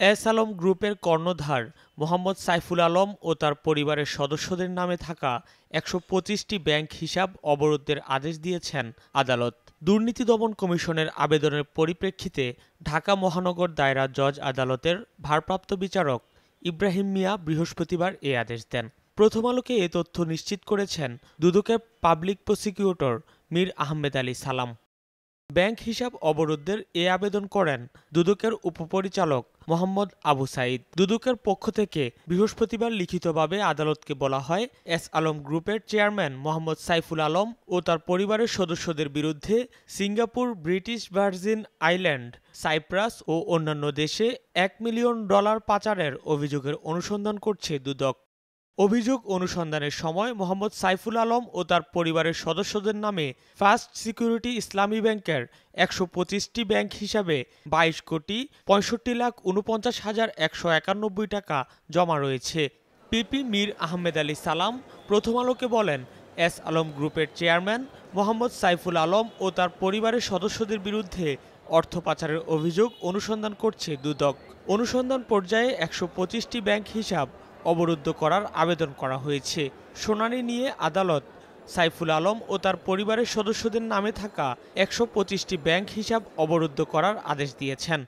S Alam গ্রুপের কর্ণধার মোহাম্মদ সাইফুল আলম ও তার পরিবারের সদস্যদের নামে থাকা ১২৫টি ব্যাংক হিসাব অবরোধের আদেশ দিয়েছেন আদালত। দুর্নীতি দমন কমিশনের আবেদনের পরিপ্রেক্ষিতে ঢাকা মহানগর দায়রা জজ আদালতের ভারপ্রাপ্ত বিচারক ইব্রাহিম মিয়া বৃহস্পতিবার এ আদেশ দেন। প্রথম আলোকে এ তথ্য নিশ্চিত করেছেন দুদকের পাবলিক প্রসিকিউটর মীর আহমেদ আলী সালাম। ব্যাংক হিসাব অবরোধের এ আবেদন করেন দুদকের উপপরিচালক মোহাম্মদ আবু সাইদ। দুদকের পক্ষ থেকে বৃহস্পতিবার লিখিতভাবে আদালতকে বলা হয়, এস আলম গ্রুপের চেয়ারম্যান মোহাম্মদ সাইফুল আলম ও তার পরিবারের সদস্যদের বিরুদ্ধে Singapore, British Virgin Island, Cyprus ও অন্যান্য দেশে $1 মিলিয়ন পাচারের অভিযোগের অনুসন্ধান করছে দুদক। অভিযোগ অনুসন্ধানের সময় মোহাম্মদ সাইফুল আলম ও তার পরিবারের সদস্যদের নামে ফার্স্ট সিকিউরিটি ইসলামী ব্যাংকের ১২৫টি ব্যাংক হিসাবে ২২,৬৫,৪৯,১৯১ টাকা জমা রয়েছে। পিপি মীর আহমেদ আলী সালাম প্রথম আলোকে বলেন, এস আলম গ্রুপের চেয়ারম্যান মোহাম্মদ সাইফুল আলম ও তার পরিবারের সদস্যদের বিরুদ্ধে অর্থ পাচারের অভিযোগ অনুসন্ধান করছে দুদক। অনুসন্ধান পর্যায়ে ১২৫টি ব্যাংক হিসাব অবরুদ্ধ করার আবেদন করা হয়েছে। শুনানি নিয়ে আদালত সাইফুল আলম ও তার পরিবারের সদস্যদের নামে থাকা ১২৫টি ব্যাংক হিসাব অবরুদ্ধ করার আদেশ দিয়েছেন।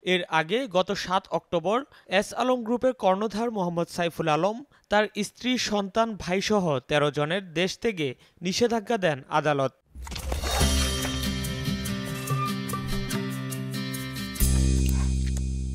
এর আগে গত ৭ অক্টোবর এস আলম গ্রুপের কর্ণধার মোহাম্মদ সাইফুল আলম তার স্ত্রী, সন্তান, ভাইসহ ১৩ জনের দেশ থেকে নিষেধাজ্ঞা দেন আদালত।